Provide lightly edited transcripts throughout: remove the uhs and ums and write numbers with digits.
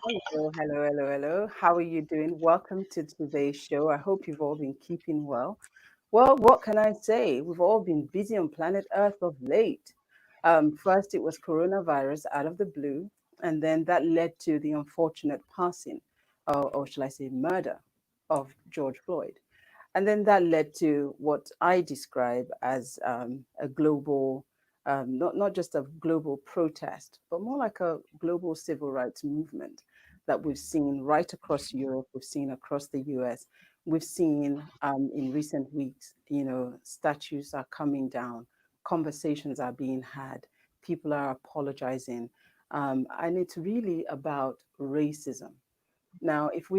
Hello, hello, hello, hello. How are you doing? Welcome to today's show. I hope you've all been keeping well. Well, what can I say? We've all been busy on planet Earth of late. First, it was coronavirus out of the blue, and then that led to the unfortunate passing, or shall I say, murder of George Floyd. And then that led to what I describe as a global, not just a global protest, but more like a global civil rights movement that we've seen right across Europe, we've seen across the US, we've seen in recent weeks, statues are coming down, conversations are being had, people are apologizing. And it's really about racism. Now, if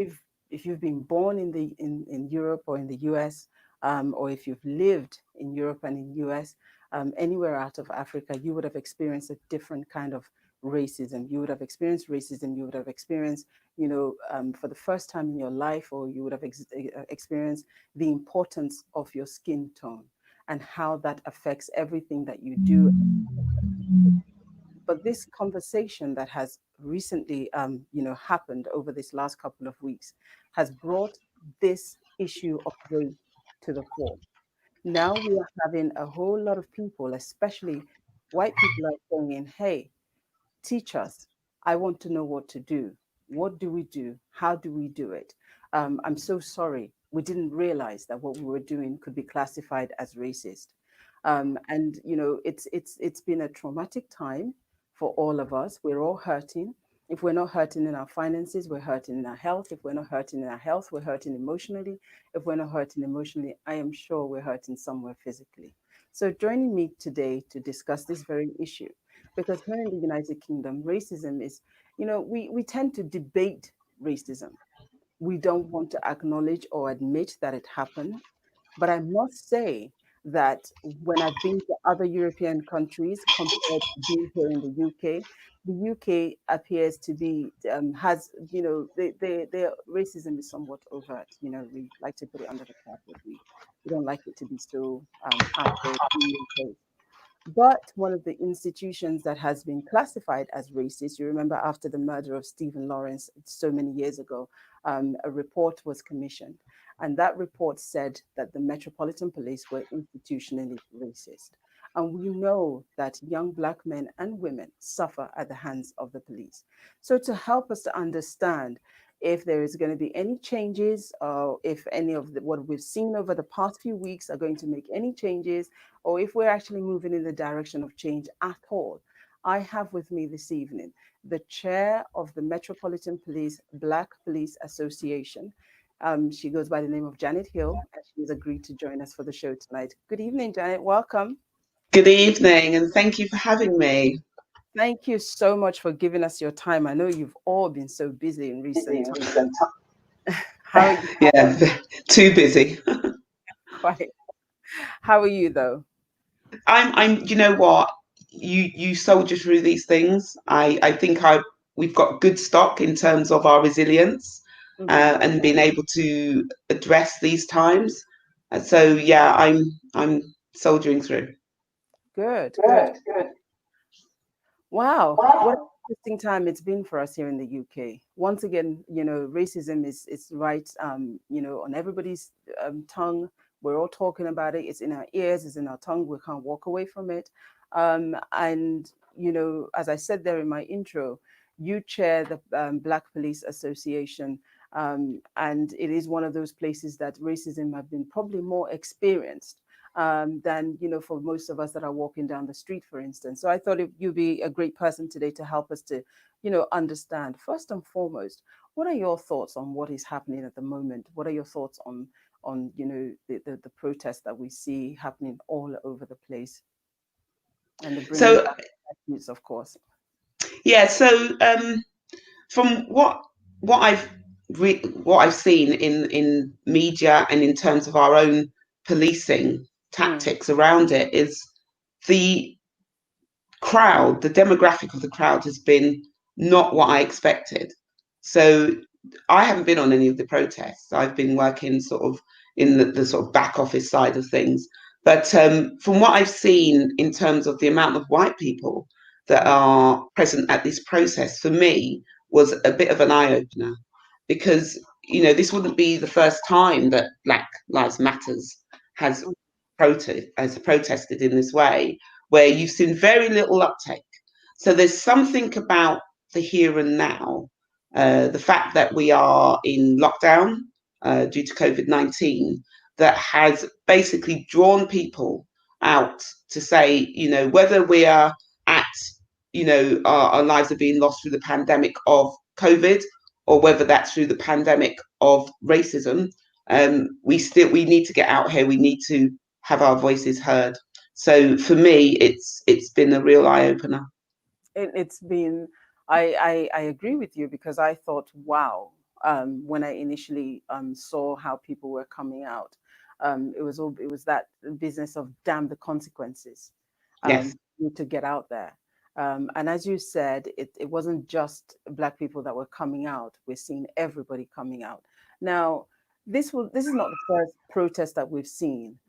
you've been born in Europe or in the US, or if you've lived in Europe and in US, anywhere out of Africa, you would have experienced a different kind of racism. You would have experienced racism. You would have experienced, for the first time in your life, or you would have experienced the importance of your skin tone and how that affects everything that you do. But this conversation that has recently, happened over this last couple of weeks has brought this issue of race to the fore. Now we are having a whole lot of people, especially white people, are saying, "Hey, teach us. I want to know what to do. What do we do? How do we do it? I'm so sorry. We didn't realize that what we were doing could be classified as racist." And it's been a traumatic time for all of us. We're all hurting. If we're not hurting in our finances, we're hurting in our health. If we're not hurting in our health, we're hurting emotionally. If we're not hurting emotionally, I am sure we're hurting somewhere physically. So joining me today to discuss this very issue, because here in the United Kingdom, racism is, we tend to debate racism. We don't want to acknowledge or admit that it happened. But I must say that when I've been to other European countries compared to being here in the UK, the UK appears to be, has, their racism is somewhat overt. We like to put it under the carpet. We don't like it to be so out there in your face. But one of the institutions that has been classified as racist, you remember after the murder of Stephen Lawrence so many years ago, a report was commissioned. And that report said that the Metropolitan Police were institutionally racist. And we know that young Black men and women suffer at the hands of the police. So, to help us to understand if there is going to be any changes, or if any of what we've seen over the past few weeks are going to make any changes, or if we're actually moving in the direction of change at all, I have with me this evening the chair of the Metropolitan Police Black Police Association. She goes by the name of Janet Hill, and she's agreed to join us for the show tonight. Good evening, Janet. Welcome. Good evening, and thank you for having me. Thank you so much for giving us your time. I know you've all been so busy in recent times. How are you? Yeah, too busy. Quite. How are you, though? You know what? You soldier through these things. I think we've got good stock in terms of our resilience, Hmm. and being able to address these times. So yeah, I'm soldiering through. Good, good. Wow, what an interesting time it's been for us here in the UK. Once again, racism is right, on everybody's tongue. We're all talking about it. It's in our ears, it's in our tongue. We can't walk away from it. And as I said there in my intro, you chair the Black Police Association, and it is one of those places that racism have been probably more experienced than for most of us that are walking down the street, for instance. So I thought you'd be a great person today to help us to understand, first and foremost, what are your thoughts on what is happening at the moment? What are your thoughts on the protests that we see happening all over the place, and the bringing So down of statues, of course. yeah, so from what what I've seen in media and in terms of our own policing Mm, tactics around it is the the demographic of the crowd has been not what I expected. So I haven't been on any of the protests. I've been working sort of in the sort of back office side of things. But from what I've seen in terms of the amount of white people that mm, are present at this process, for me, was a bit of an eye opener because this wouldn't be the first time that Black Lives Matters has protested in this way, where you've seen very little uptake. So there's something about the here and now, the fact that we are in lockdown due to COVID-19, that has basically drawn people out to say, whether we are at, our lives are being lost through the pandemic of COVID, or whether that's through the pandemic of racism, we need to get out here. We need to have our voices heard. So for me, it's been a real eye opener. It's been, I agree with you, because I thought, wow, when I initially saw how people were coming out, it was that business of damn the consequences, Yes. need to get out there. And as you said, it wasn't just Black people that were coming out. We're seeing everybody coming out. Now, this is not the first protest that we've seen.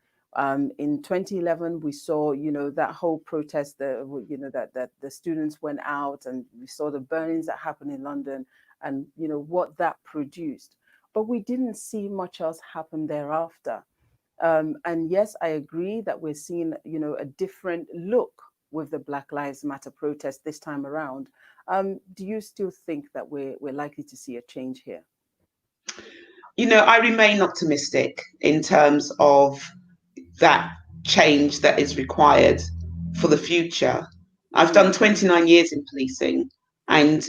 In 2011, we saw, that whole protest, that the students went out, and we saw the burnings that happened in London, and, what that produced. But we didn't see much else happen thereafter. And yes, I agree that we're seeing, a different look with the Black Lives Matter protest this time around. Do you still think that we're likely to see a change here? I remain optimistic in terms of that change that is required for the future. I've Mm, done 29 years in policing, and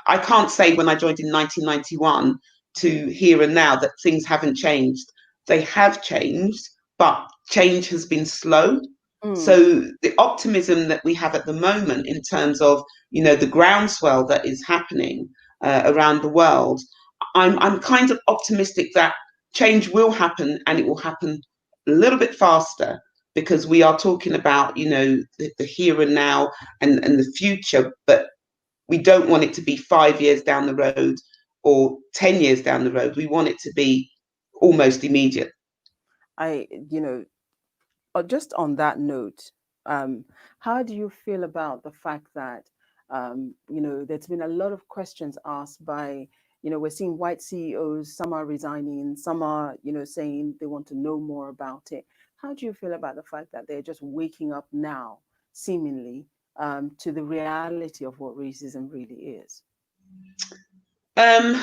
I can't say when I joined in 1991 to here and now that things haven't changed. They have changed, but change has been slow. mm, So the optimism that we have at the moment in terms of the groundswell that is happening around the world, I'm kind of optimistic that change will happen, and it will happen a little bit faster, because we are talking about the here and now and the future, but we don't want it to be 5 years down the road or 10 years down the road. We want it to be almost immediate. I, just on that note, um, how do you feel about the fact that, there's been a lot of questions asked by, we're seeing white CEOs, some are resigning, some are, saying they want to know more about it. How do you feel about the fact that they're just waking up now, seemingly, to the reality of what racism really is? um,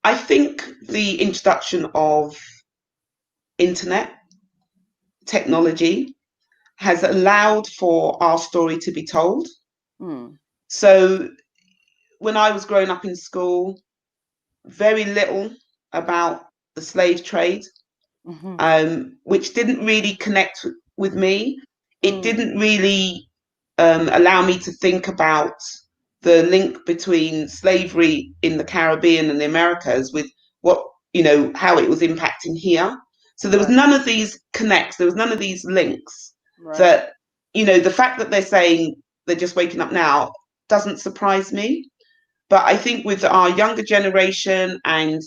I think the introduction of internet technology has allowed for our story to be told. Mm, So when I was growing up in school, very little about the slave trade, mm-hmm, which didn't really connect with me. It mm, didn't really allow me to think about the link between slavery in the Caribbean and the Americas with what, how it was impacting here. So there was right, none of these connects, there was none of these links right. that, the fact that they're saying they're just waking up now doesn't surprise me. But I think with our younger generation and,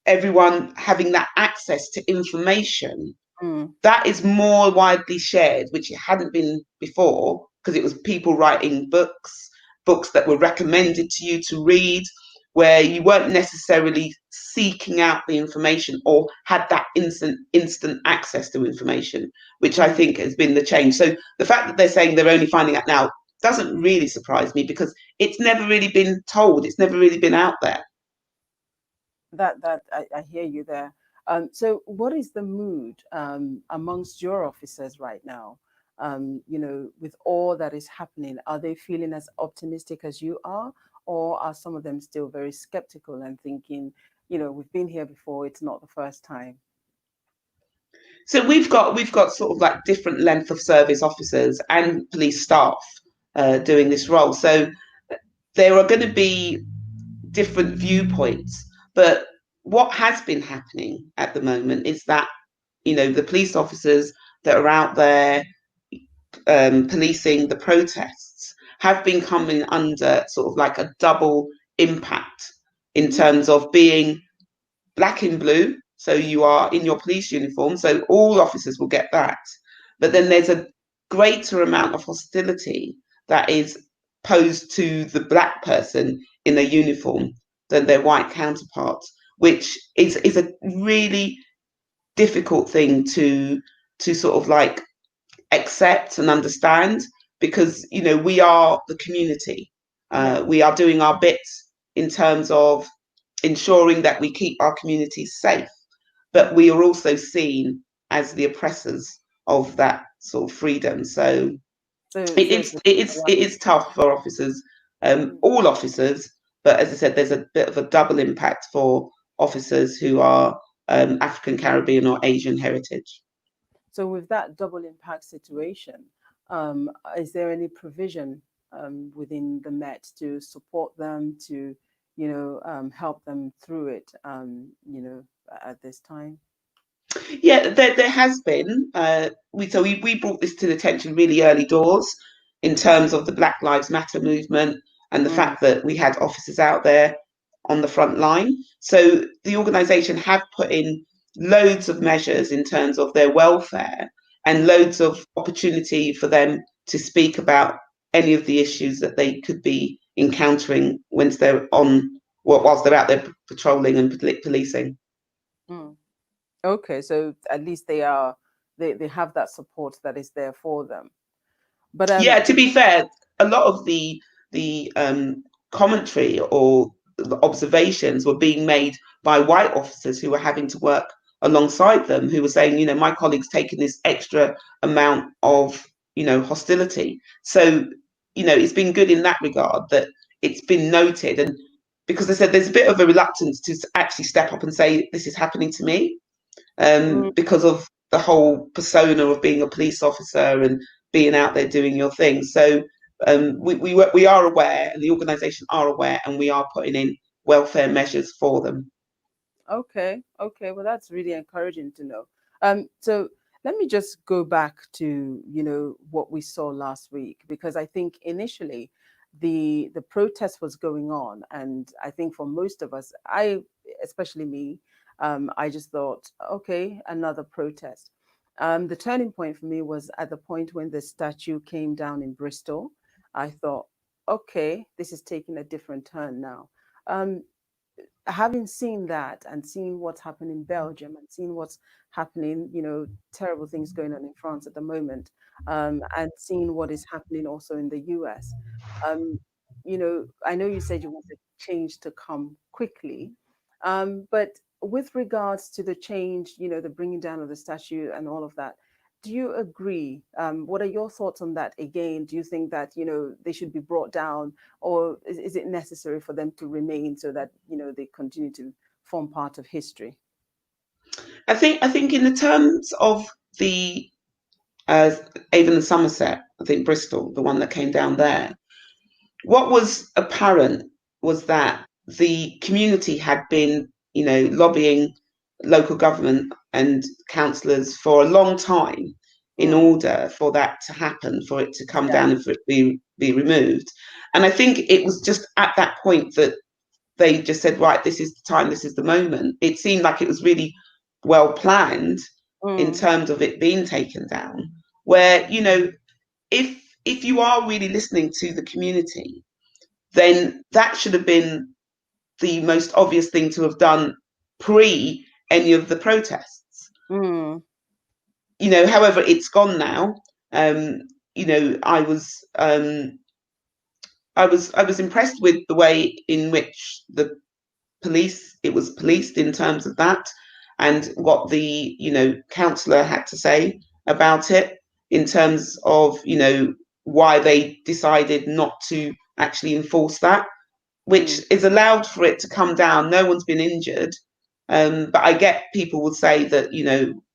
everyone having that access to information, Mm, that is more widely shared, which it hadn't been before, because it was people writing books that were recommended to you to read, where you weren't necessarily seeking out the information or had that instant access to information, which I mm. think has been the change. So the fact that they're saying they're only finding out now doesn't really surprise me, because it's never really been told, it's never really been out there. That I hear you there. So, what is the mood amongst your officers right now? With all that is happening, are they feeling as optimistic as you are, or are some of them still very skeptical and thinking, we've been here before, it's not the first time? So we've got sort of like different length of service officers and police staff doing this role. So there are going to be different viewpoints. But what has been happening at the moment is that the police officers that are out there policing the protests have been coming under sort of like a double impact in Mm, terms of being black and blue. So you are in your police uniform, so all officers will get that. But then right. there's a greater amount of hostility that is posed to the black person in their uniform than their white counterparts, which is a really difficult thing to sort of like accept and understand, because we are the community. Yeah. We are doing our bits in terms of ensuring that we keep our communities safe, but we are also seen as the oppressors of that sort of freedom. So So it so it's is the it is it is tough for officers, mm. all officers. But as I said, there's a bit of a double impact for officers who are African, Caribbean, or Asian heritage. So with that double impact situation, is there any provision within the Met to support them to, help them through it, at this time? Yeah, there has been. We brought this to the attention really early doors in terms of the Black Lives Matter movement and the Mm, fact that we had officers out there on the front line. So the organisation have put in loads of measures in terms of their welfare and mm, loads of opportunity for them to speak about any of the issues that they could be encountering once they're whilst they're out there patrolling and policing. mm. Okay, so at least they have that support that is there for them. But Yeah, to be fair, a lot of the commentary or the observations were being made by white officers who were having to work alongside them, who were saying, my colleague's taken this extra amount of, hostility. So, it's been good in that regard that it's been noted. And because they said there's a bit of a reluctance to actually step up and say, this is happening to me, mm, because of the whole persona of being a police officer and being out there doing your thing. So we are aware, and the organisation are aware, and we are putting in welfare measures for them. okay, okay, well that's really encouraging to know. So let me just go back to, what we saw last week, because I think initially the protest was going on, and I think for most of us, especially me, I just thought, okay, another protest. The turning point for me was at the point when the statue came down in Bristol. I thought, okay, this is taking a different turn now. Um, Having seen that and seeing what's happened in Belgium and seeing what's happening, terrible things going on in France at the moment, and seeing what is happening also in the US. Um, I know you said you want the change to come quickly, but with regards to the change, the bringing down of the statue and all of that, do you agree? What are your thoughts on that? Again, do you think that they should be brought down, or is it necessary for them to remain so that they continue to form part of history? I think in the terms of the uh, Avon and Somerset, I think Bristol, the one that came down there, what was apparent was that the community had been, lobbying local government and councillors for a long time in Mm, order for that to happen, for it to come yeah. down and for it to be removed. And I think it was just at that point that they just said, right, this is the time, this is the moment. It seemed like it was really well planned in Mm, terms of it being taken down, where, if you are really listening to the community, then that should have been the most obvious thing to have done pre any of the protests. mm, However, it's gone now. Um, you know, I was um, I was impressed with the way in which the police it was policed in terms of that, and what the councillor had to say about it in terms of why they decided not to actually enforce that, which mm, is allowed for it to come down. No one's been injured. But I get people will say that,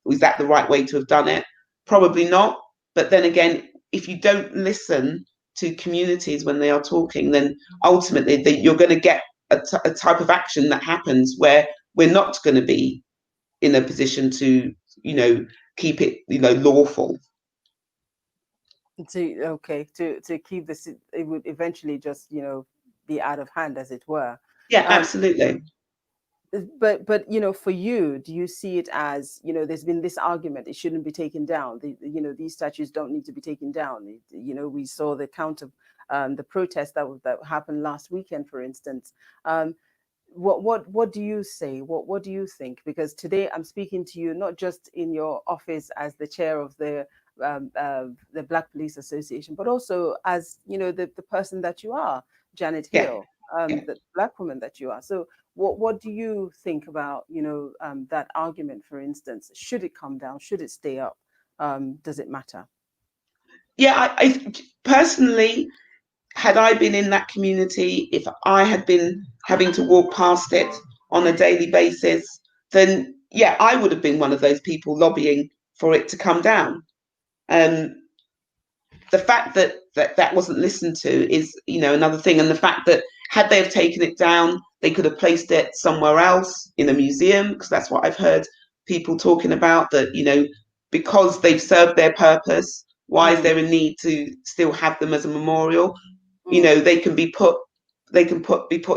was that the right way to have done it? Probably not. But then again, if you don't listen to communities when they are talking, then ultimately you're going to get a type of action that happens where we're not going to be in a position to, keep it, lawful. to keep this, it would eventually just be out of hand, as it were. Yeah, um absolutely. but for you, do you see it as, there's been this argument it shouldn't be taken down, these statues don't need to be taken down. We saw the count of the protest that happened last weekend, for instance. What do you say? What do you think? Because today I'm speaking to you not just in your office as the chair of the Black Police Association, but also as the person that you are, Janet Yeah, Hill, yeah. the Black woman that you are. So what do you think about that argument? For instance, should it come down? Should it stay up? Does it matter? Yeah, I personally, had I been in that community, if I had been having to walk past it on a daily basis, then yeah, I would have been one of those people lobbying for it to come down. Um, the fact that wasn't listened to is, another thing, and the fact that had they have taken it down, they could have placed it somewhere else in a museum, because that's what I've heard people talking about, that because they've served their purpose, why is Mm, there a need to still have them as a memorial? mm. They can be put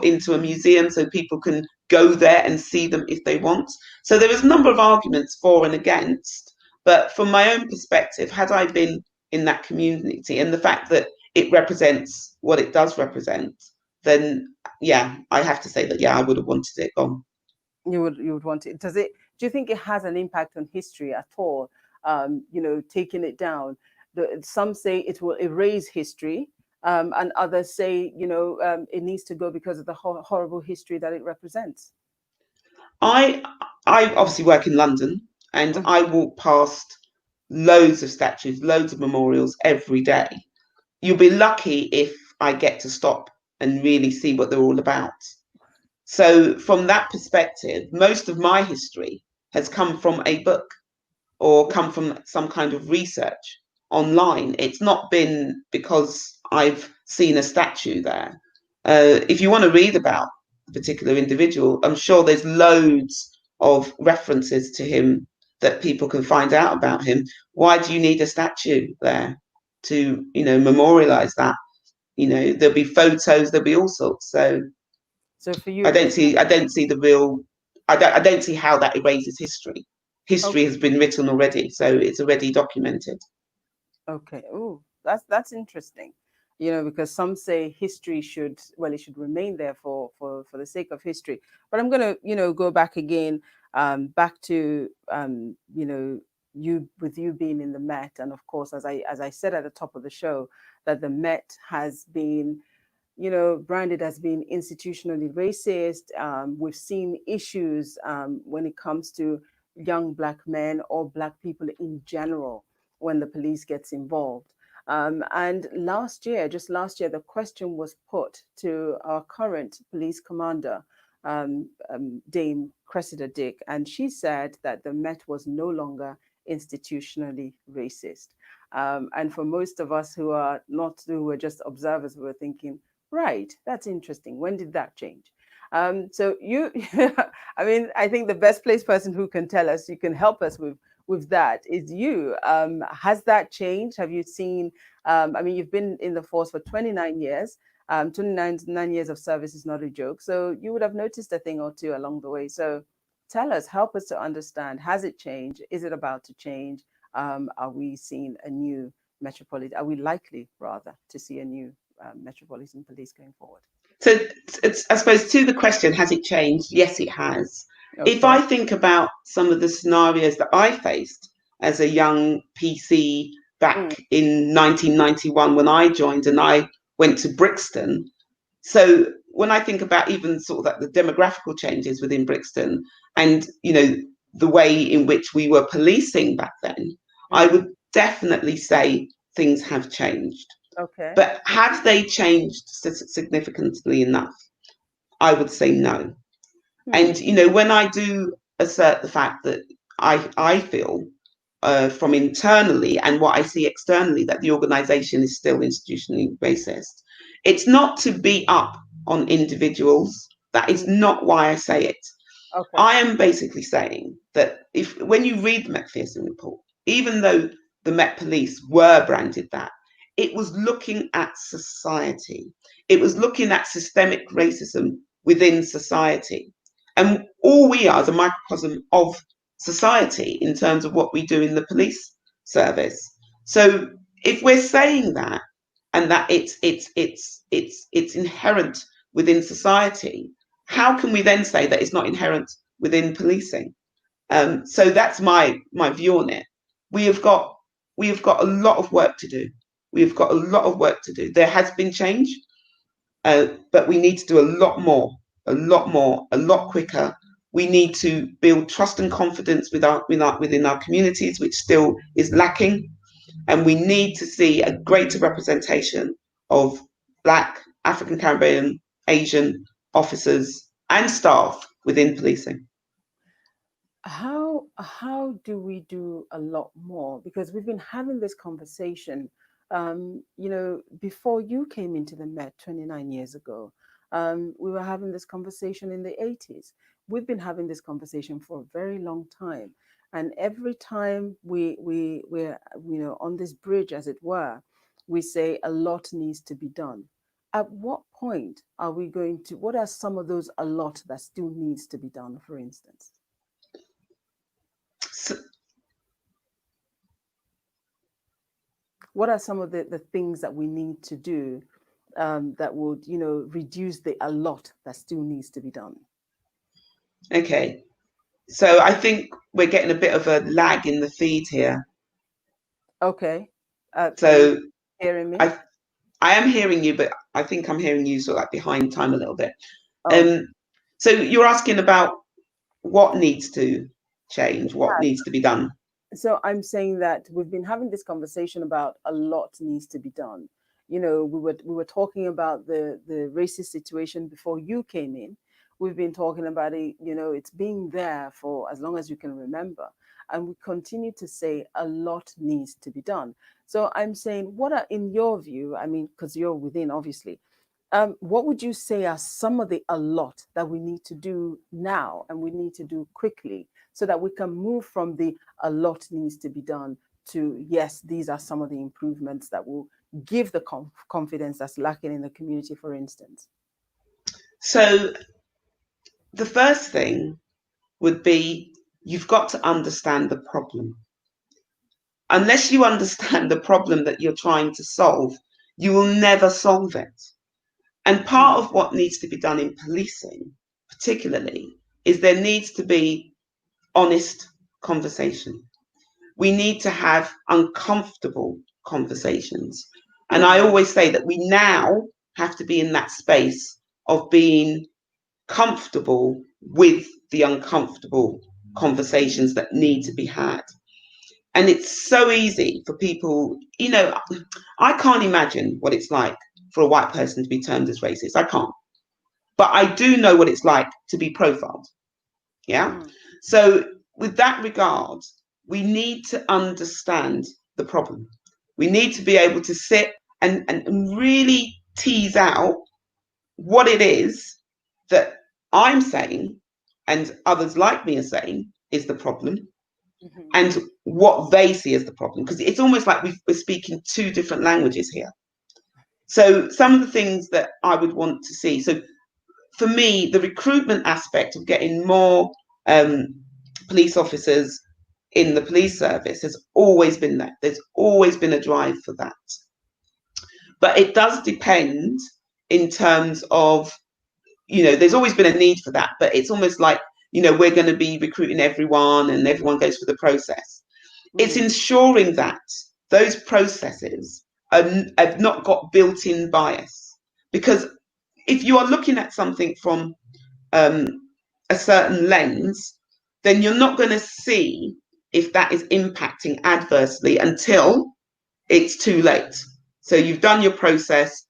into a museum so people can go there and see them if they want. So there is a number of arguments for and against, but from my own perspective, had I been in that community, and the fact that it represents what it does represent, then yeah, I have to say that yeah, I would have wanted it gone. You would want it. Do you think it has an impact on history at all? Taking it down. Some say it will erase history, and others say it needs to go because of the horrible history that it represents. I I obviously work in London, and Mm. I walk past loads of statues, loads of memorials every day. You'll be lucky if I get to stop and really see what they're all about. So, from that perspective, most of my history has come from a book or come from some kind of research online. It's not been because I've seen a statue there. If you want to read about a particular individual, I'm sure there's loads of references to him that people can find out about him. Why do you need a statue there to, memorialize that? There'll be photos, there'll be all sorts. So So for I you, don't see, I don't see the real, I don't see how that erases history. History okay. has been written already, so it's already documented. Okay. Oh, that's interesting. Because some say history should, well, it should remain there for the sake of history. But I'm gonna, go back again, back to you being in the Met, and of course, as I said at the top of the show, that the Met has been branded as being institutionally racist. We've seen issues when it comes to young Black men or Black people in general when the police gets involved. And just last year, the question was put to our current police commander, Dame Cressida Dick, and she said that the Met was no longer institutionally racist. And for most of us who were just observers, we were thinking, right, that's interesting. When did that change? So I mean, I think the best placed person who can tell us, you can help us with that, is you. Has that changed? Have you seen? I mean, you've been in the force for 29 years. 29 years of service is not a joke. So you would have noticed a thing or two along the way. So tell us, help us to understand. Has it changed? Is it about to change? Are we seeing a new metropolitan? Are we likely, rather, to see a new metropolitan police going forward? So it's, I suppose, to the question, has it changed? Yes, it has. If I Okay. think about some of the scenarios that I faced as a young PC Mm, back in 1991 when I joined and I went to Brixton, so when I think about even sort of like the demographical changes within Brixton and, the way in which we were policing back then, I mm, would definitely say things have changed. okay. But have they changed significantly enough? I would say no. Hmm. And when I do assert the fact that I feel from internally and what I see externally that the organisation is still institutionally racist, it's not to beat up on individuals. That is Mm, not why I say it. okay. I am basically saying that if when you read the Macpherson report, even though the Met Police were branded that, it was looking at society. It was looking at systemic racism within society. And all we are is a microcosm of society in terms of what we do in the police service. So if we're saying that, and that it's inherent within society, how can we then say that it's not inherent within policing? So that's my view on it. We have got we have got a lot of work to do. We've got a lot of work to do. There has been change, but we need to do a lot more, a lot more, a lot quicker. We need to build trust and confidence within our communities, which still is lacking, and we need to see a greater representation of Black, African Caribbean, Asian officers and staff within policing. How do we do a lot more? Because we've been having this conversation, before you came into the Met 29 years ago. We were having this conversation in the 80s. We've been having this conversation for a very long time. And every time we're on this bridge, as it were, we say a lot needs to be done. At what point are we going to, what are some of those a lot that still needs to be done, for instance? So, What are some of the things that we need to do that would, reduce the a lot that still needs to be done? okay, so I think we're getting a bit of a lag in the feed here. Okay. Can you So hear me? I I am hearing you, but I think I'm hearing you sort of like behind time a little bit. Oh, Um, so you're asking about what needs to change, what yeah. needs to be done. So I'm saying that we've been having this conversation about a lot needs to be done. We were talking about the racist situation before you came in. We've been talking about it, it's been there for as long as you can remember. And we continue to say a lot needs to be done. So I'm saying, what are, in your view, I mean, because you're within, obviously, what would you say are some of the a lot that we need to do now and we need to do quickly so that we can move from the a lot needs to be done to yes, these are some of the improvements that will give the confidence that's lacking in the community, for instance? So the first thing would be you've got to understand the problem. Unless you understand the problem that you're trying to solve, you will never solve it. And part Mm, of what needs to be done in policing, particularly, is there needs to be honest conversation. We need to have uncomfortable conversations. And I mm, always say that we now have to be in that space of being comfortable with the uncomfortable conversations that need to be had. And it's so easy for people, I can't imagine what it's like for a white person to be termed as racist. I can't. But I do know what it's like to be profiled. Yeah. mm, So, with that regard, we need to understand the problem. We need to be able to sit and really tease out what it is that I'm saying and others like me are saying is the problem mhm, and what they see as the problem. Because it's almost like we're speaking two different languages here. So, some of the things that I would want to see. So, for me, the recruitment aspect of getting more um, police officers in the police service has always been there. There's always been a drive for that. But it does depend in terms of, there's always been a need for that, but it's almost like, we're going to be recruiting everyone and everyone goes through the process. It's mm, ensuring that those processes have not got built in bias. Because if you are looking at something from um, a certain lens, then you're not going to see if that is impacting adversely until it's too late. So you've done your process,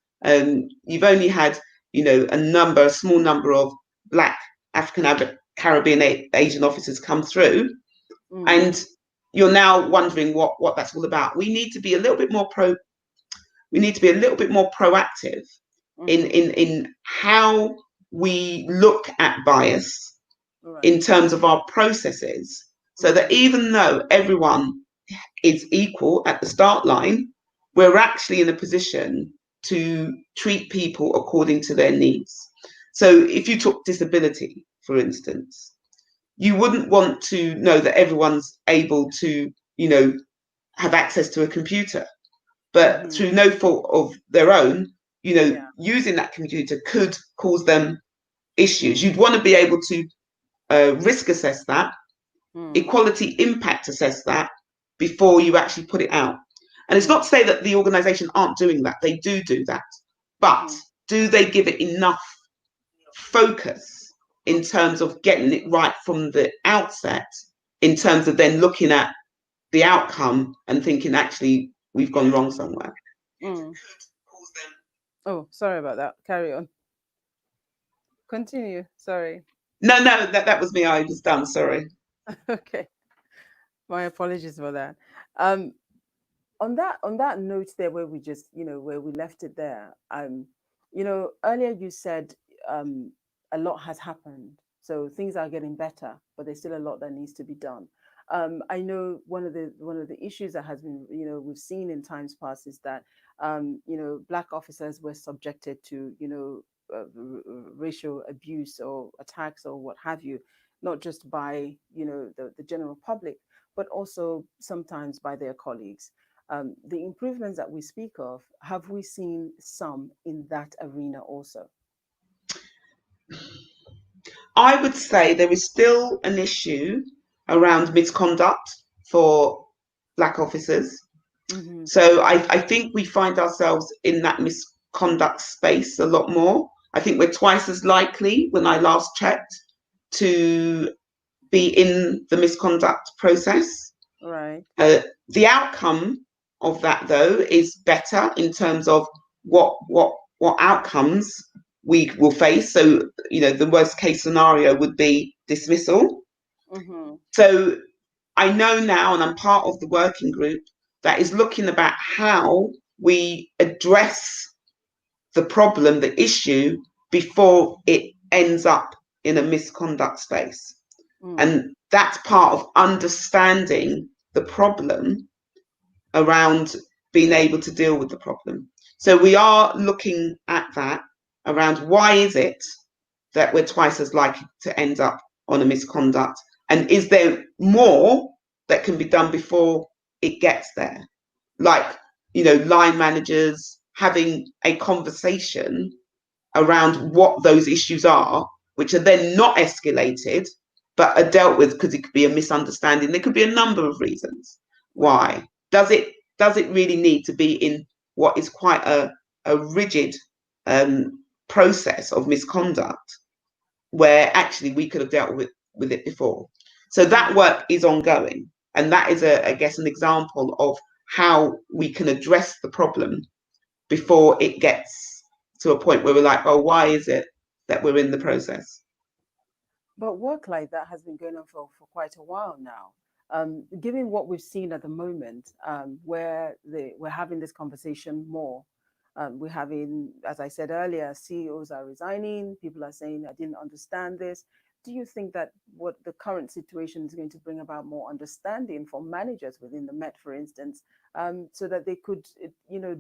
you've only had, a small number of Black, African, Caribbean, Asian officers come through, mm, and you're now wondering what that's all about. We need to be a little bit more we need to be a little bit more proactive in mhm. in how we look at bias Right. in terms of our processes, so that Mhm, even though everyone is equal at the start line, we're actually in a position to treat people according to their needs. So if you took disability, for instance, you wouldn't want to know that everyone's able to, have access to a computer. but Mm-hmm. through no fault of their own, Yeah. using that computer could cause them issues. Mm. You'd want to be able to risk assess that, Mm. equality impact assess that before you actually put it out. And it's not Mm. to say that the organisation aren't doing that, they do that. But Mm-hmm. do they give it enough focus in terms of getting it right from the outset, in terms of then looking at the outcome and thinking, actually, we've gone wrong somewhere? Mm. Oh, sorry about that. Carry on. Continue. Sorry. No, no, that was me. I was done. Sorry. Okay. My apologies for that. Um, on that note there, where we just, where we left it there, earlier you said, um a lot has happened, so things are getting better, but there's still a lot that needs to be done. I know one of the issues that has been, we've seen in times past, is that, black officers were subjected to, racial abuse or attacks or what have you, not just by, the general public, but also sometimes by their colleagues. The improvements that we speak of, have we seen some in that arena also? I would say there is still an issue around misconduct for black officers. Mm-hmm. So I think we find ourselves in that misconduct space a lot more. I think we're twice as likely, when I last checked, to be in the misconduct process. Right. The outcome of that, though, is better in terms of what outcomes we will face. So, the worst case scenario would be dismissal. Mm-hmm. So I know now, and I'm part of the working group that is looking about how we address the problem, the issue, before it ends up in a misconduct space. Mm. And that's part of understanding the problem around being able to deal with the problem. So we are looking at that around, why is it that we're twice as likely to end up on a misconduct? And is there more that can be done before it gets there? Like, line managers having a conversation around what those issues are, which are then not escalated, but are dealt with, because it could be a misunderstanding. There could be a number of reasons Right. why. Does it really need to be in what is quite a rigid process of misconduct, where actually we could have dealt with it before? So that Mm. work is ongoing, and that is, I guess, an example of how we can address the problem before it gets to a point where we're like, oh, why is it that we're in the process? But work like that has been going on for quite a while now. Given what we've seen at the moment, where we're having this conversation more, we're having, as I said earlier, CEOs are resigning. People are saying, I didn't understand this. Do you think that what the current situation is going to bring about more understanding for managers within the Met, for instance, so that they could,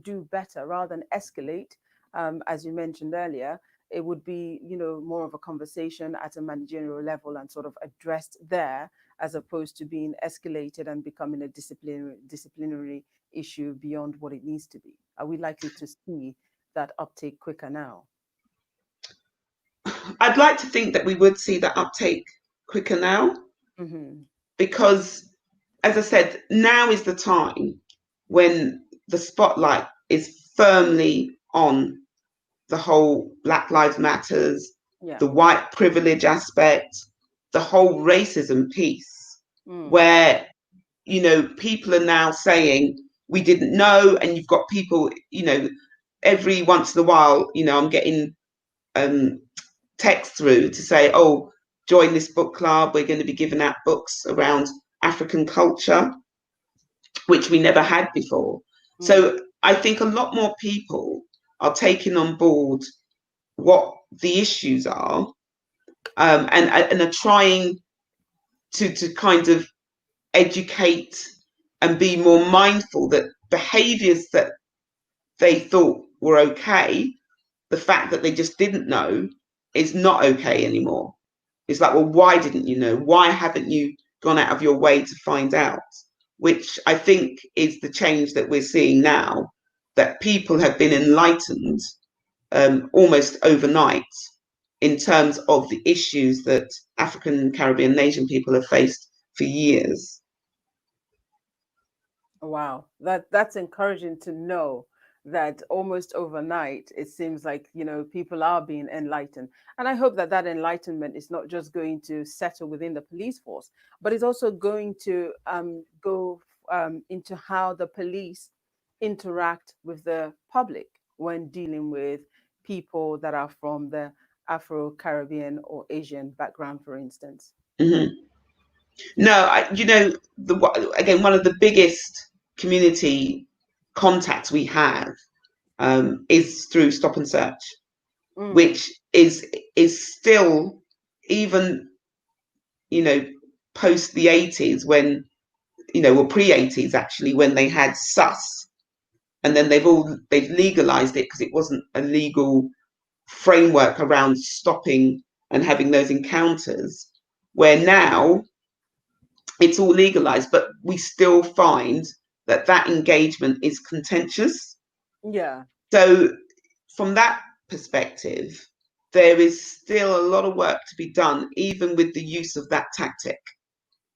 do better rather than escalate, as you mentioned earlier? It would be, more of a conversation at a managerial level and sort of addressed there, as opposed to being escalated and becoming a disciplinary issue beyond what it needs to be. Are we likely to see that uptake quicker now? I'd like to think that we would see that uptake quicker now, Mm-hmm. because, as I said, now is the time when the spotlight is firmly on the whole Black Lives Matters, Yeah. the white privilege aspect, the whole racism piece, Mm. where, people are now saying, we didn't know. And you've got people, every once in a while, I'm getting um, text through to say, oh, join this book club. We're going to be giving out books around African culture, which we never had before. Mm. So I think a lot more people are taking on board what the issues are, and are trying to kind of educate and be more mindful that behaviours that they thought were okay, the fact that they just didn't know, is not okay anymore. It's like, well, why didn't you know? Why haven't you gone out of your way to find out? Which I think is the change that we're seeing now. that people have been enlightened almost overnight in terms of the issues that African, Caribbean, and Asian people have faced for years. Wow, that's encouraging to know that almost overnight it seems like, people are being enlightened. And I hope that that enlightenment is not just going to settle within the police force, but it's also going to go into how the police interact with the public when dealing with people that are from the Afro-Caribbean or Asian background, for instance. Mm-hmm. No, again, one of the biggest community contacts we have is through Stop and Search, Mm, which is still, even post the 80s, when or pre 80s actually, when they had sus, and then they've legalized it because it wasn't a legal framework around stopping and having those encounters, where now it's all legalized, but we still find that engagement is contentious. yeah. So from that perspective, there is still a lot of work to be done, even with the use of that tactic,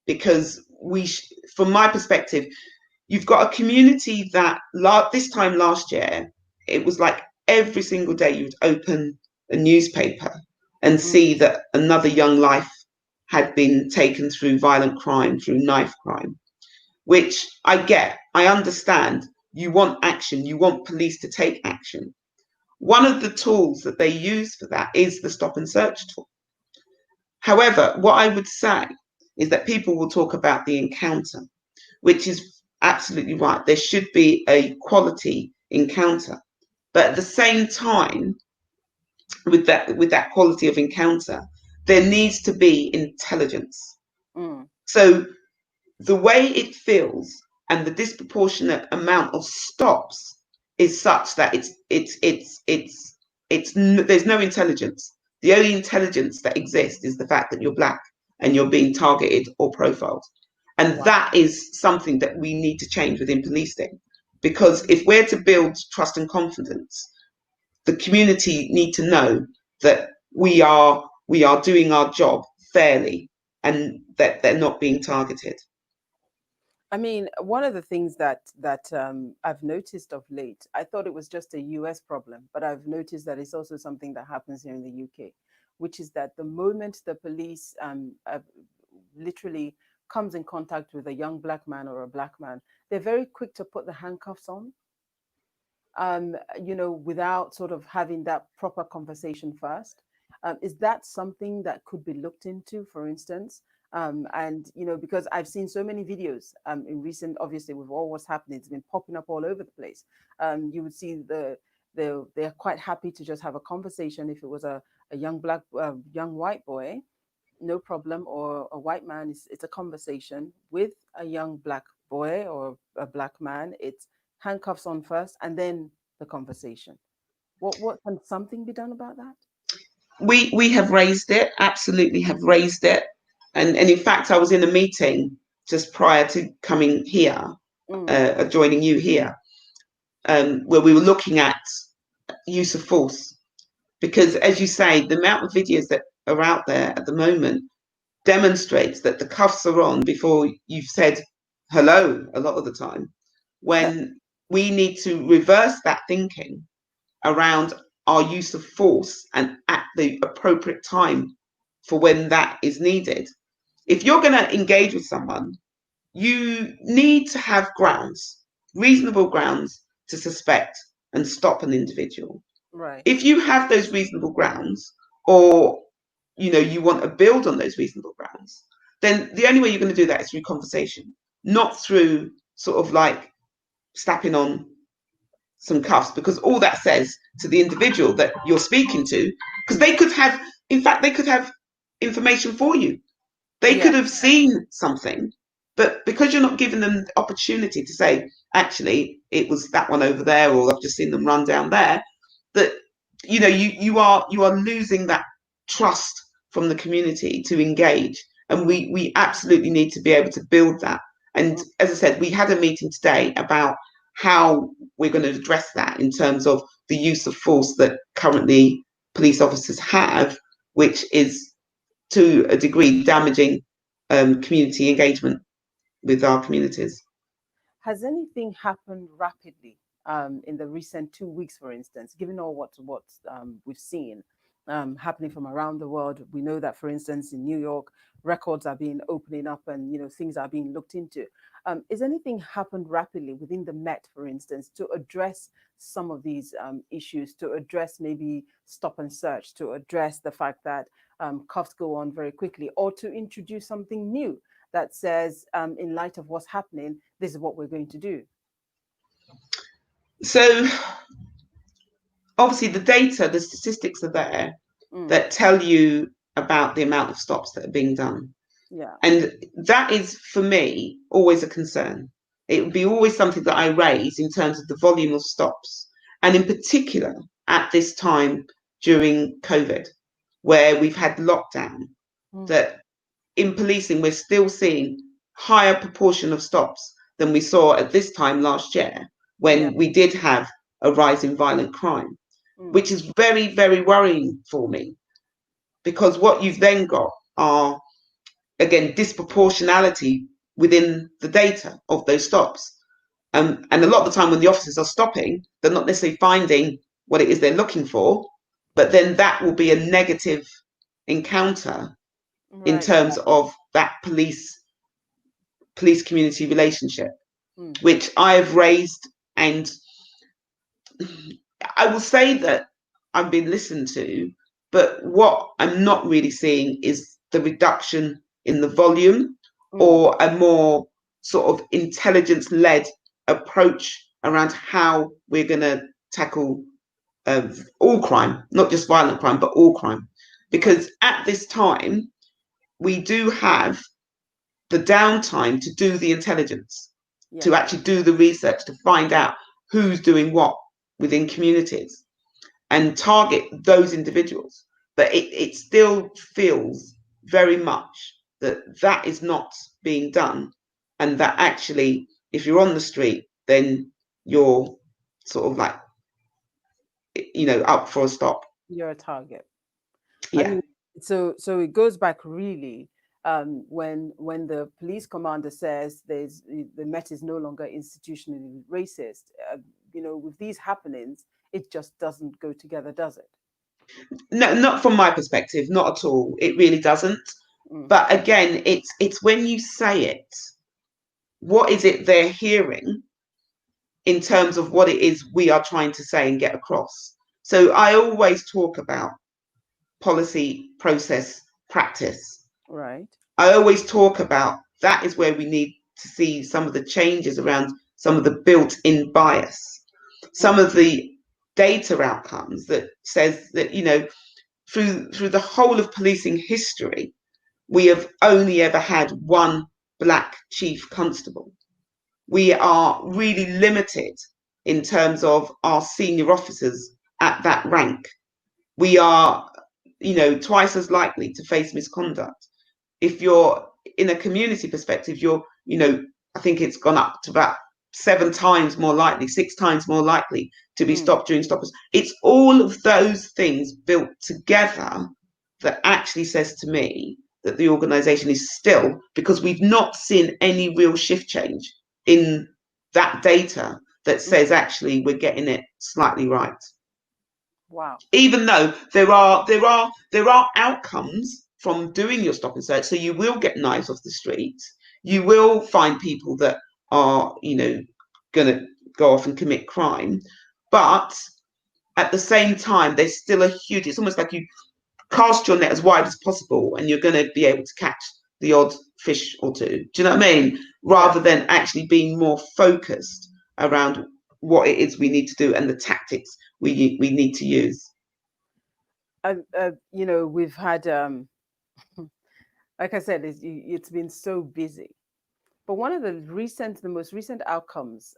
because from my perspective, you've got a community that this time last year, it was like every single day you'd open a newspaper and Mm, see that another young life had been taken through violent crime, through knife crime, which I understand. You want action, you want police to take action. One of the tools that they use for that is the stop and search tool. However, what I would say is that people will talk about the encounter, which is absolutely right. There should be a quality encounter. But at the same time, with that quality of encounter, there needs to be intelligence. mm, So the way it feels and the disproportionate amount of stops is such that there's no intelligence. The only intelligence that exists is the fact that you're black and you're being targeted or profiled. And wow. that is something that we need to change within policing. Because if we're to build trust and confidence, the community need to know that we are doing our job fairly and that they're not being targeted. I mean, one of the things that I've noticed of late, I thought it was just a US problem, but I've noticed that it's also something that happens here in the UK, which is that the moment the police literally comes in contact with a young black man or a black man, they're very quick to put the handcuffs on, without sort of having that proper conversation first. Is that something that could be looked into, for instance? And because I've seen so many videos in recent, obviously with all what's happening, it's been popping up all over the place. You would see they're quite happy to just have a conversation. If it was a young black, young white boy, no problem, or a white man, it's a conversation. With a young black boy or a black man, it's handcuffs on first and then the conversation. What can something be done about that? We have raised it, absolutely have raised it. And in fact, I was in a meeting just prior to coming here, Mm, joining you here, where we were looking at use of force. Because as you say, the amount of videos that are out there at the moment demonstrates that the cuffs are on before you've said hello a lot of the time, when we need to reverse that thinking around our use of force and at the appropriate time for when that is needed. If you're going to engage with someone, you need to have grounds, reasonable grounds to suspect and stop an individual. right. If you have those reasonable grounds, or you want to build on those reasonable grounds, then the only way you're going to do that is through conversation, not through sort of like slapping on some cuffs, because all that says to the individual that you're speaking to, because Mm, they could have, in fact, they could have information for you. They yeah. could have seen something, but because you're not giving them the opportunity to say, actually, it was that one over there, or I've just seen them run down there, that you are losing that trust from the community to engage. And Mm, we absolutely need to be able to build that. And mm, as I said, we had a meeting today about how we're going to address that in terms of the use of force that currently police officers have, which is to a degree damaging community engagement with our communities. Has anything happened rapidly in the recent 2 weeks, for instance, given all what we've seen happening from around the world? We know that, for instance, in New York, records are being opening up, and things are being looked into. Is anything happened rapidly within the Met, for instance, to address some of these issues, to address maybe stop and search, to address the fact that cuffs go on very quickly, or to introduce something new that says, in light of what's happening, this is what we're going to do? So obviously the data, the statistics are there Mm, that tell you about the amount of stops that are being done. yeah. And that is, for me, always a concern. It would be always something that I raise in terms of the volume of stops. And in particular, at this time during COVID, where we've had lockdown, Mm, that in policing, we're still seeing higher proportion of stops than we saw at this time last year, yeah. when we did have a rise in violent crime, Mm, which is very, very worrying for me, because what you've then got are, again, disproportionality within the data of those stops. And a lot of the time when the officers are stopping, they're not necessarily finding what it is they're looking for, but then that will be a negative encounter in right. terms of that police community relationship, Mm, which I've raised. And I will say that I've been listened to, but what I'm not really seeing is the reduction in the volume, mm, or a more sort of intelligence led approach around how we're going to tackle all crime, not just violent crime, but all crime. right. Because at this time, we do have the downtime to do the intelligence, Yeah. to actually do the research, to find out who's doing what within communities and target those individuals. But it still feels very much that that is not being done, and that actually, if you're on the street, then you're sort of like, up for a stop. You're a target. I Yeah. mean, so it goes back really, when the police commander says the Met is no longer institutionally racist. With these happenings, it just doesn't go together, does it? No, not from my perspective, not at all. It really doesn't. Mm, But again, it's when you say it, what is it they're hearing in terms of what it is we are trying to say and get across? So I always talk about policy, process, practice. right. I always talk about that is where we need to see some of the changes around some of the built-in bias, some Mm, of the data outcomes that says that, through the whole of policing history, we have only ever had one black chief constable. We are really limited in terms of our senior officers at that rank. We are, twice as likely to face misconduct. If you're in a community perspective, I think it's gone up to about 7 times more likely, 6 times more likely to be mm, stopped during stoppers. It's all of those things built together that actually says to me that the organisation is still, because we've not seen any real shift change in that data that mm. says actually we're getting it slightly right. Wow. Even though there are outcomes from doing your stop and search, so you will get knives off the street, you will find people that are going to go off and commit crime, but at the same time there's still a huge, it's almost like you cast your net as wide as possible and you're going to be able to catch the odd fish or two. Do you know what I mean? Yeah. Rather than actually being more focused around what it is we need to do and the tactics we need to use. We've had, like I said, it's been so busy. But one of the most recent outcomes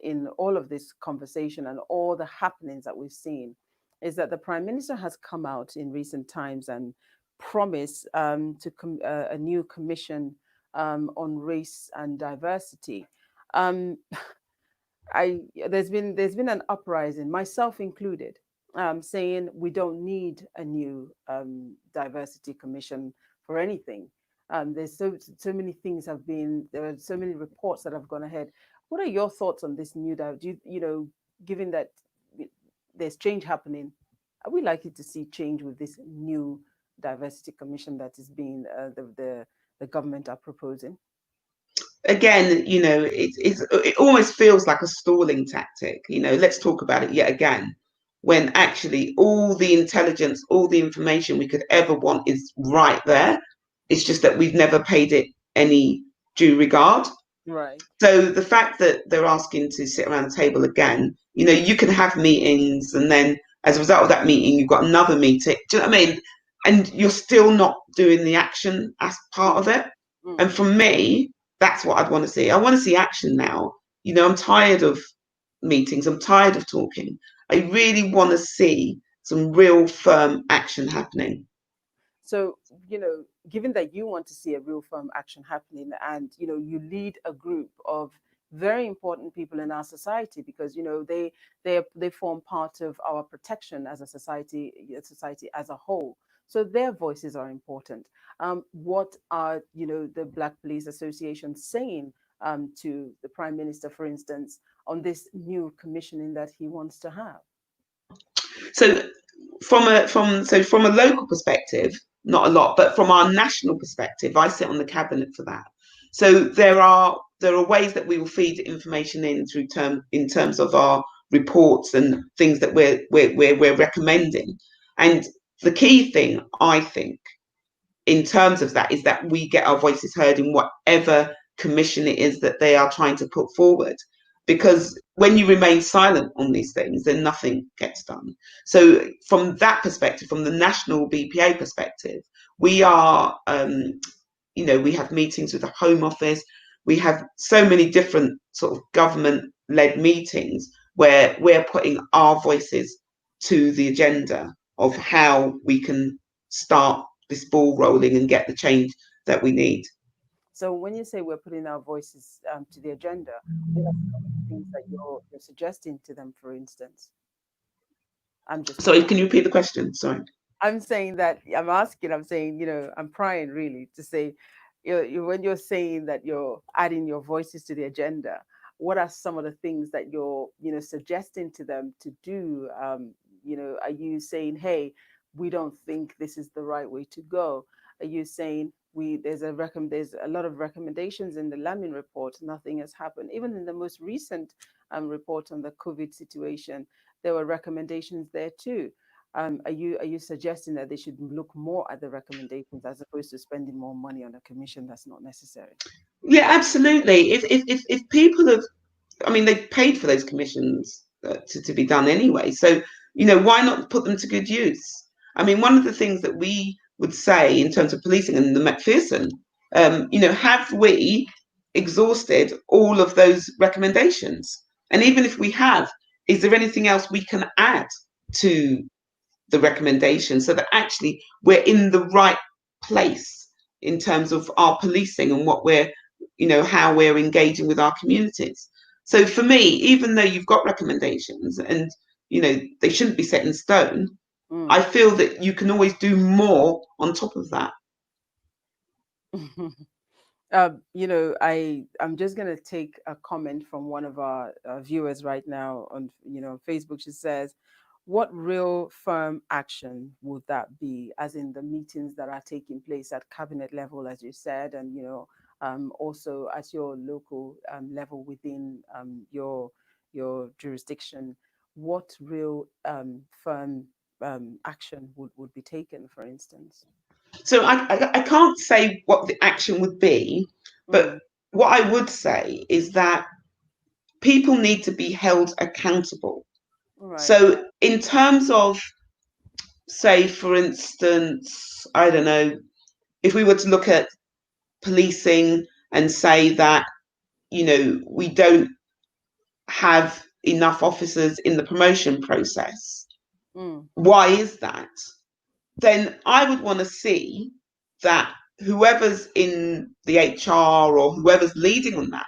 in all of this conversation and all the happenings that we've seen is that the Prime Minister has come out in recent times and promised a new commission on race and diversity. Um, I there's been an uprising, myself included, saying we don't need a new diversity commission for anything. There's so many things have been there are so many reports that have gone ahead. What are your thoughts on this new do you know, given that there's change happening, are we likely to see change with this new diversity commission that is being the government are proposing? Again, it almost feels like a stalling tactic. Let's talk about it yet again, when actually all the intelligence, all the information we could ever want is right there. It's just that we've never paid it any due regard. Right. So the fact that they're asking to sit around the table again, you can have meetings, and then as a result of that meeting, you've got another meeting. Do you know what I mean? And you're still not doing the action as part of it. And Mm. for me, that's what I'd want to see. I want to see action now. I'm tired of meetings. I'm tired of talking. I really want to see some real firm action happening. So, given that you want to see a real firm action happening, and you lead a group of very important people in our society, because they form part of our protection as a society as a whole. So their voices are important. What are the Black Police Association saying to the Prime Minister, for instance, on this new commissioning that he wants to have? So from a local perspective, not a lot, but from our national perspective, I sit on the cabinet for that. So there are ways that we will feed information in terms of our reports and things that we're recommending. And the key thing, I think, in terms of that, is that we get our voices heard in whatever commission it is that they are trying to put forward. Because when you remain silent on these things, then nothing gets done. So, from that perspective, from the national BPA perspective, we are, we have meetings with the Home Office. We have so many different sort of government-led meetings where we're putting our voices to the agenda of how we can start this ball rolling and get the change that we need. So when you say we're putting our voices to the agenda, what are some of the things that you're suggesting to them, for instance? I'm just Sorry, prying. can you repeat the question? Sorry. I'm saying that I'm saying, I'm prying really to say, when you're saying that you're adding your voices to the agenda, what are some of the things that you're, suggesting to them to do? Are you saying, hey, we don't think this is the right way to go? Are you saying there's a lot of recommendations in the Lamin report, nothing has happened. Even in the most recent report on the COVID situation, there were recommendations there too. Are you suggesting that they should look more at the recommendations as opposed to spending more money on a commission that's not necessary? Yeah, absolutely. If people have, I mean, they've paid for those commissions to be done anyway. So, why not put them to good use? I mean, one of the things that we would say in terms of policing and the Macpherson, have we exhausted all of those recommendations? And even if we have, is there anything else we can add to the recommendation so that actually we're in the right place in terms of our policing and what how we're engaging with our communities? So for me, even though you've got recommendations and they shouldn't be set in stone, I Mm. feel that you can always do more on top of that. I'm just gonna take a comment from one of our viewers right now on Facebook. She says, "What real firm action would that be? As in the meetings that are taking place at cabinet level, as you said, and also at your local level within your jurisdiction. What real firm action would be taken, for instance?" So I can't say what the action would be, but Mm, what I would say is that people need to be held accountable. right. So in terms of, say, for instance, I don't know, if we were to look at policing and say that, we don't have enough officers in the promotion process, Mm, why is that? Then I would want to see that whoever's in the HR or whoever's leading on that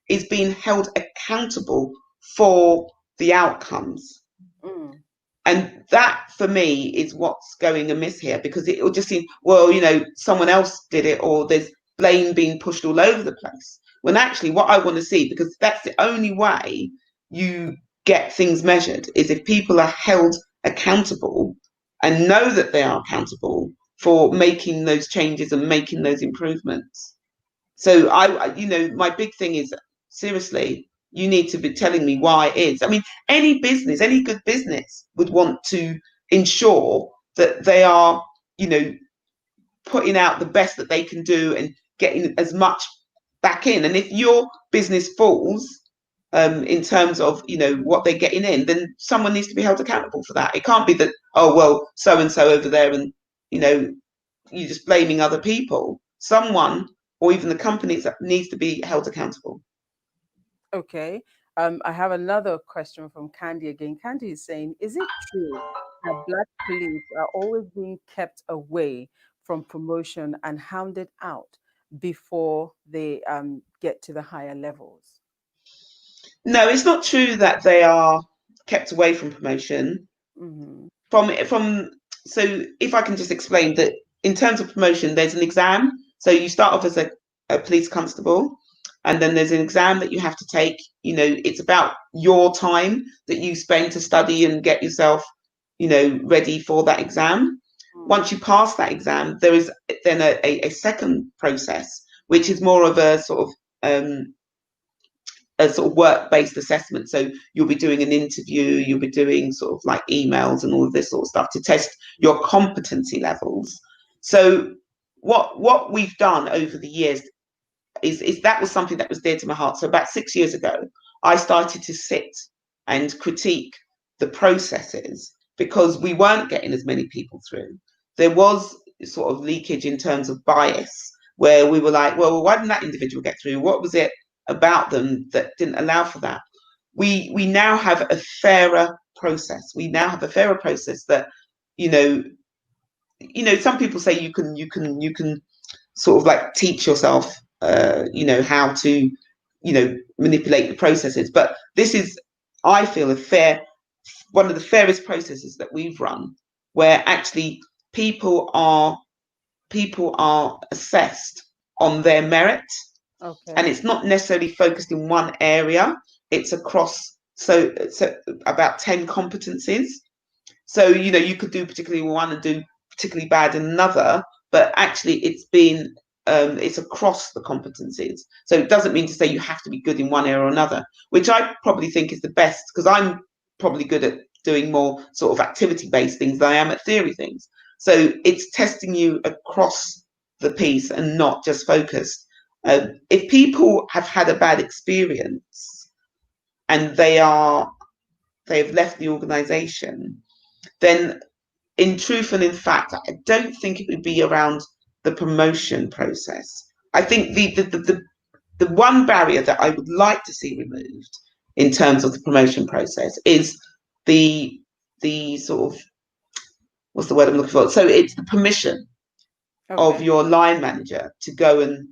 is being held accountable for the outcomes. Mm. And that for me is what's going amiss here, because it will just seem, well, someone else did it, or there's blame being pushed all over the place. When actually, what I want to see, because that's the only way you get things measured, is if people are held accountable and know that they are accountable for making those changes and making those improvements. So my big thing is, seriously, you need to be telling me why it is. I mean, any business, any good business would want to ensure that they are, putting out the best that they can do and getting as much back in. And if your business falls, in terms of what they're getting in, then someone needs to be held accountable for that. It can't be that, oh well, so and so over there, and you're just blaming other people. Someone, or even the companies, that needs to be held accountable. Okay. I have another question from Candy again. Candy is saying, is it true that Black police are always being kept away from promotion and hounded out before they get to the higher levels? No, it's not true that they are kept away from promotion. Mm-hmm. From So if I can just explain that, in terms of promotion, there's an exam. So you start off as a police constable, and then there's an exam that you have to take. It's about your time that you spend to study and get yourself ready for that exam. Once you pass that exam, there is then a second process, which is more of a sort of work-based assessment. So you'll be doing an interview, you'll be doing sort of like emails and all of this sort of stuff to test your competency levels. So what we've done over the years is that was something that was dear to my heart. So about 6 years ago, I started to sit and critique the processes, because we weren't getting as many people through. There was sort of leakage in terms of bias, where we were like, well, why didn't that individual get through? What was it about them that didn't allow for that? We now have a fairer process. We now have a fairer process that, you know, some people say you can sort of like teach yourself, how to, manipulate the processes. But this is, I feel, one of the fairest processes that we've run, where actually people are assessed on their merit, and Okay. it's not necessarily focused in one area. It's across, so about 10 competencies. So you could do particularly one and do particularly bad in another, but actually it's across the competencies. So it doesn't mean to say you have to be good in one area or another, which I probably think is the best, because I'm probably good at doing more sort of activity based things than I am at theory things. So it's testing you across the piece and not just focused. If people have had a bad experience and they've left the organization, then in truth and in fact, I don't think it would be around the promotion process. I think the one barrier that I would like to see removed in terms of the promotion process is the sort of, what's the word I'm looking for? So it's the permission of Okay. your line manager to go and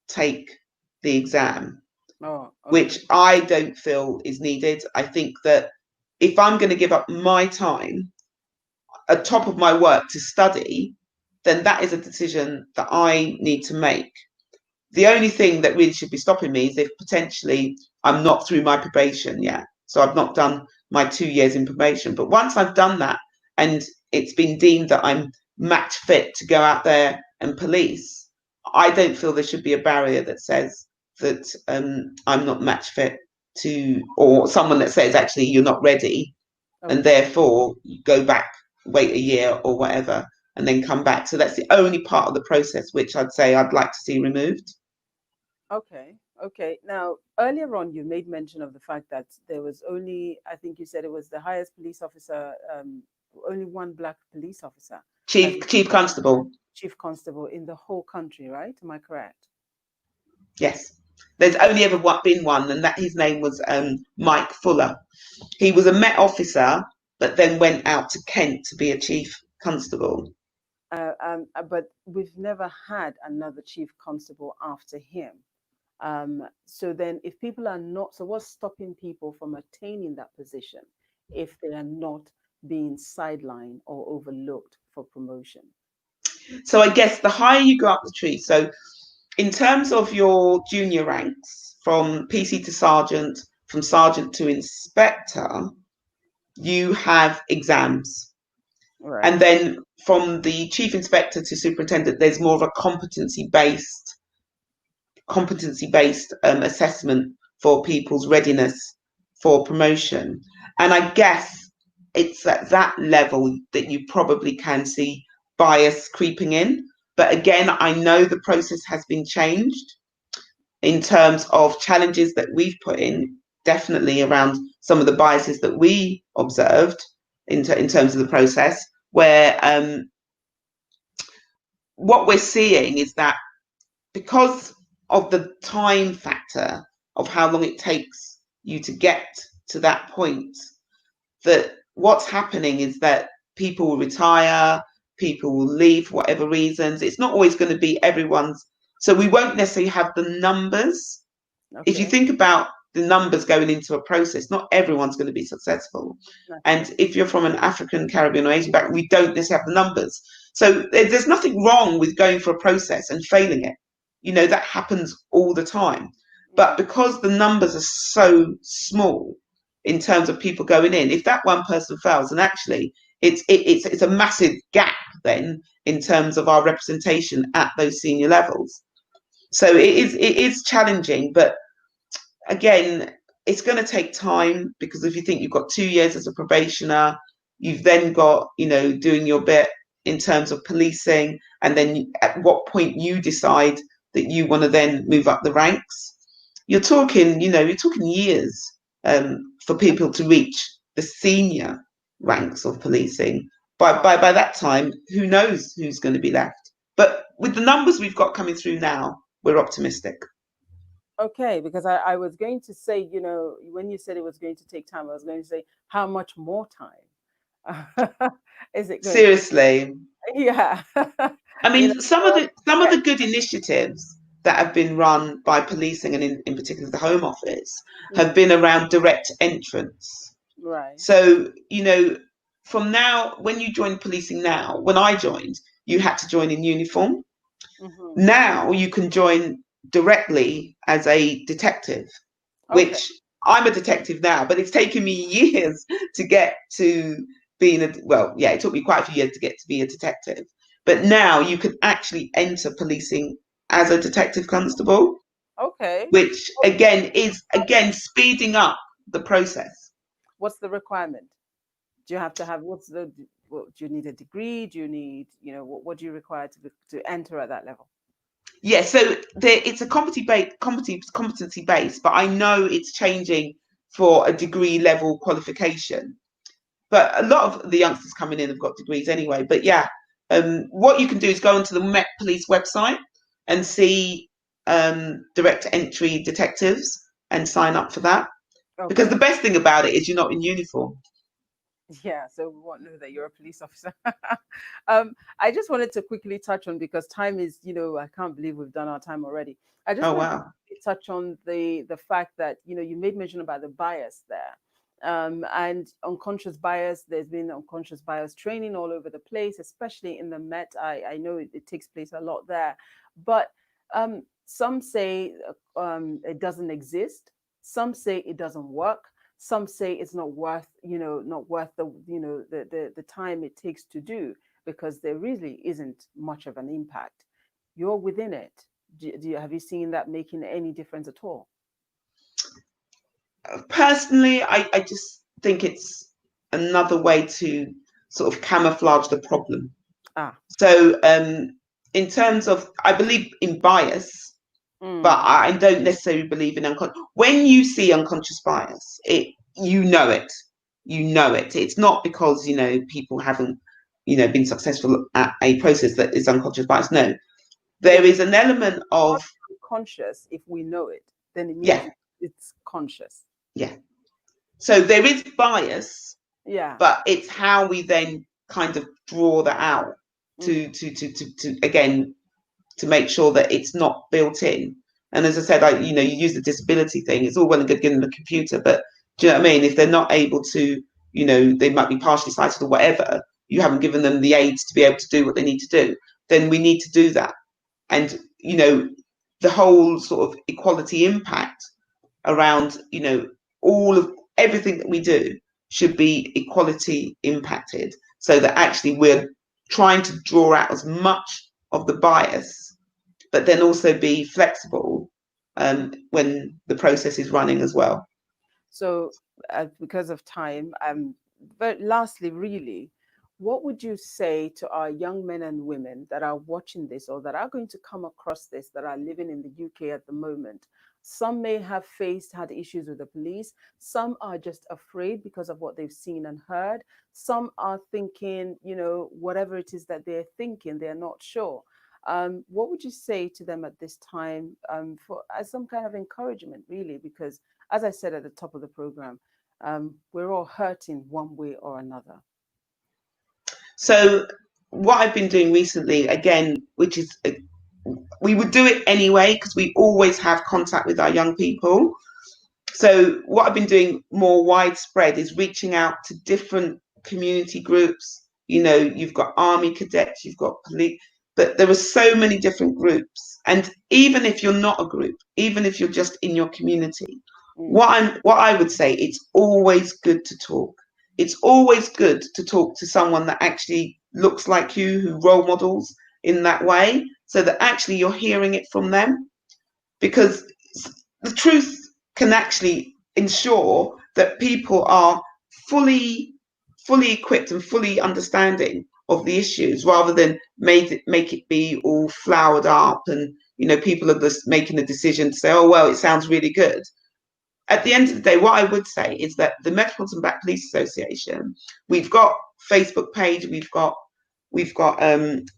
take the exam, Oh, which okay. I don't feel is needed. I think that if I'm going to give up my time at top of my work to study, then that is a decision that I need to make. The only thing that really should be stopping me is if potentially I'm not through my probation yet. So I've not done my 2 years in probation. But once I've done that and it's been deemed that I'm match fit to go out there and police, I don't feel there should be a barrier that says that I'm not match fit to, or someone that says actually you're not ready, and Okay. therefore you go back, wait a year or whatever, and then come back. So that's the only part of the process which I'd say I'd like to see removed. Okay. Okay. Now, earlier on, you made mention of the fact that there was only, I think you said it was the highest police officer, only one black police officer has Chief Constable, chief constable in the whole country, right? Am I correct? yes. There's only Okay. ever been one, and that his name was Mike Fuller. He was a Met officer, but then went out to Kent to be a chief constable. But we've never had another chief constable after him. So then, if people are not, so what's stopping people from attaining that position if they are not being sidelined or overlooked for promotion? So I guess the higher you go up the tree, so in terms of your junior ranks, from PC to sergeant, from sergeant to inspector, you have exams. And Right. then from the chief inspector to superintendent, there's more of a competency based assessment for people's readiness for promotion. And I guess it's at that level that you probably can see bias creeping in. But again, I know the process has been changed in terms of challenges that we've put in, definitely around some of the biases that we observed in terms of the process, where what we're seeing is that because of the time factor of how long it takes you to get to that point, that what's happening is that people will retire, people will leave for whatever reasons. It's not always going to be everyone's. So we won't necessarily have the numbers. If you Okay. think about the numbers going into a process, not everyone's going to be successful. And Naturally. if you're from an African, Caribbean, or Asian background, we don't necessarily have the numbers. So there's nothing wrong with going for a process and failing it. That happens all the time. But Mm. because the numbers are so small in terms of people going in, if that one person fails, and actually it's a massive gap then in terms of our representation at those senior levels. So it is challenging, but again, it's going to take time, because if you think you've got 2 years as a probationer, you've then got, doing your bit in terms of policing, and then at what point you decide that you want to then move up the ranks, you're talking years for people to reach the senior ranks of policing. By, Oh, by, by that time, who knows who's going to be left? But with the numbers we've got coming through now, we're optimistic. okay. Because I was going to say, when you said it was going to take time, I was going to say, how much more time is it going to? Seriously. Yeah. I you know, mean, some of so, the some of yeah. the good initiatives that have been run by policing, and in particular the Home Office, have Mm, been around direct entrance. right. So, from now, when you join policing now, when I joined, you had to join in uniform. Hmm. Now you can join directly as a detective, Okay. which I'm a detective now, but it's taken me years to get to being well, yeah, it took me quite a few years to get to be a detective. But now you can actually enter policing as a detective constable, Okay. which again is again speeding up the process. What's the requirement? Do you have to have, do you need a degree? Do you need, what do you require to enter at that level? Yeah, so it's a competency based, but I know it's changing for a degree level qualification. But a lot of the youngsters coming in have got degrees anyway. But yeah, what you can do is go onto the Met Police website and see direct entry detectives and sign up for that. Because the Okay. best thing about it is you're not in uniform. Yeah, so we won't know that you're a police officer. I just wanted to quickly touch on, because time is, I can't believe we've done our time already. I just Oh wanted to wow. quickly touch on the fact that, you made mention about the bias there. And unconscious bias, there's been unconscious bias training all over the place, especially in the Met. I know it takes place a lot there. But some say it doesn't exist. Some say it doesn't work. Some say it's not worth the time it takes to do, because there really isn't much of an impact. You're within it. Have you seen that making any difference at all? Personally, I just think it's another way to sort of camouflage the problem. Ah. So, in terms of, I believe in bias, but Mm. I don't necessarily believe in unconscious. When you see unconscious bias, you know it. You know it. It's not because people haven't been successful at a process that is unconscious bias. No, But there if is an element not of conscious, if we know it, then it means yeah, it's conscious. yeah. So there is bias, Yeah. but it's how we then kind of draw that out Mm. to again to make sure that it's not built in. And as I said, you use the disability thing. It's all well and good giving them a computer, but do you know what I mean? If they're not able to, they might be partially sighted or whatever, you haven't given them the aids to be able to do what they need to do, then we need to do that. And, the whole sort of equality impact around, all of everything that we do should be equality impacted, so that actually we're trying to draw out as much of the bias, but then also be flexible when the process is running as well. So, because of time, but lastly, really, what would you say to our young men and women that are watching this or that are going to come across this, that are living in the UK at the moment? Some may have had issues with the police. Some are just afraid because of what they've seen and heard. Some are thinking, whatever it is that they're thinking, they're not sure. What would you say to them at this time, for as some kind of encouragement, really? Because as I said at the top of the program, we're all hurting one way or another. So what I've been doing recently, again, which is we would do it anyway because we always have contact with our young people. So what I've been doing more widespread is reaching out to different community groups. You've got army cadets, you've got police, but there are so many different groups. And even if you're not a group, even if you're just in your community, Mm, what I would say, it's always good to talk. It's always good to talk to someone that actually looks like you, who role models in that way, so that actually you're hearing it from them, because the truth can actually ensure that people are fully fully equipped and fully understanding of the issues, rather than make it be all flowered up, and people are just making a decision to say, oh well, it sounds really good. At the end of the day, what I would say is that the Metropolitan Black Police Association, we've got Facebook page, we've got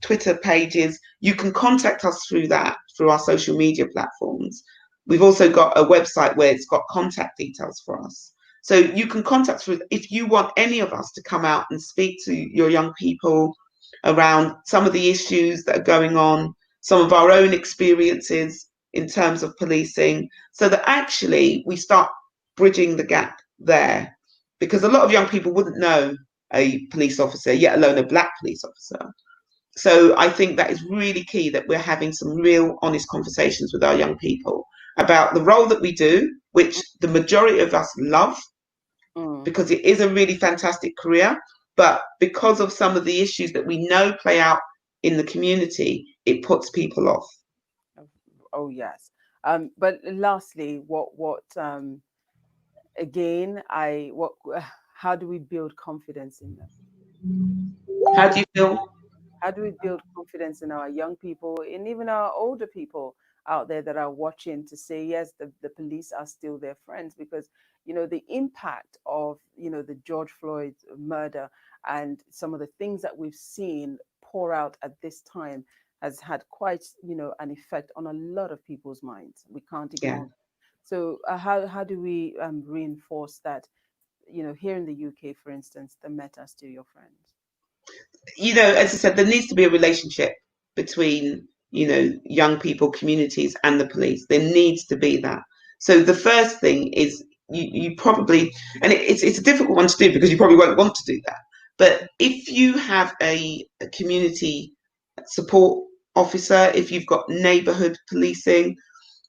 Twitter pages. You can contact us through that, through our social media platforms. We've also got a website where it's got contact details for us. So you can contact us if you want any of us to come out and speak to your young people around some of the issues that are going on, some of our own experiences in terms of policing, so that actually we start bridging the gap there. Because a lot of young people wouldn't know a police officer, yet alone a black police officer. So I think that is really key, that we're having some real honest conversations with our young people about the role that we do, which the majority of us love, mm. because it is a really fantastic career. But because of some of the issues that we know play out in the community, it puts people off. Oh yes. But lastly, again, how do we build confidence in them? How do you feel? How do we build confidence in our young people and even our older people out there that are watching, to say, yes, the police are still their friends? Because, the impact of, the George Floyd murder and some of the things that we've seen pour out at this time has had quite, an effect on a lot of people's minds. We can't Yeah. ignore. So how do we reinforce that, here in the UK, for instance, the Met are still your friends? As I said, there needs to be a relationship between, young people, communities, and the police. There needs to be that. So the first thing is, you probably, and it's a difficult one to do because you probably won't want to do that. But if you have a community support officer, if you've got neighbourhood policing,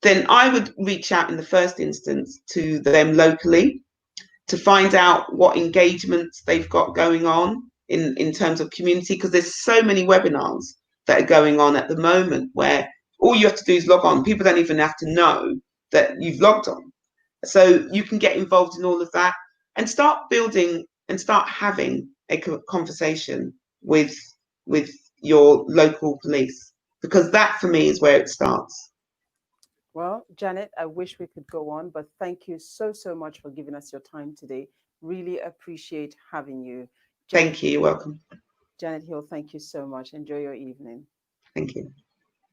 then I would reach out in the first instance to them locally to find out what engagements they've got going on in terms of community, because there's so many webinars that are going on at the moment where all you have to do is log on. People don't even have to know that you've logged on. So you can get involved in all of that and start building and start having a conversation with with your local police, because that for me is where it starts. Well, Janet, I wish we could go on, but thank you so, so much for giving us your time today. Really appreciate having you. Janet, Thank you. You're welcome. Janet Hill, thank you so much. Enjoy your evening. Thank you.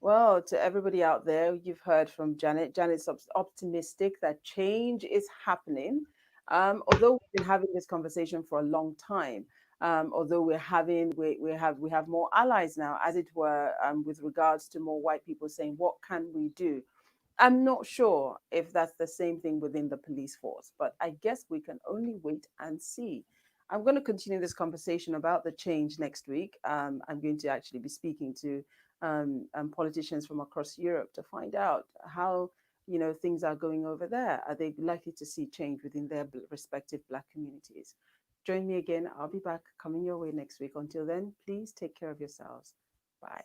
Well, to everybody out there, you've heard from Janet. Janet's optimistic that change is happening. Although we've been having this conversation for a long time, although we have more allies now, as it were, with regards to more white people saying, "What can we do?" I'm not sure if that's the same thing within the police force, but I guess we can only wait and see. I'm going to continue this conversation about the change next week. I'm going to actually be speaking to politicians from across Europe to find out how things are going over there. Are they likely to see change within their respective Black communities? Join me again. I'll be back coming your way next week. Until then, please take care of yourselves. Bye.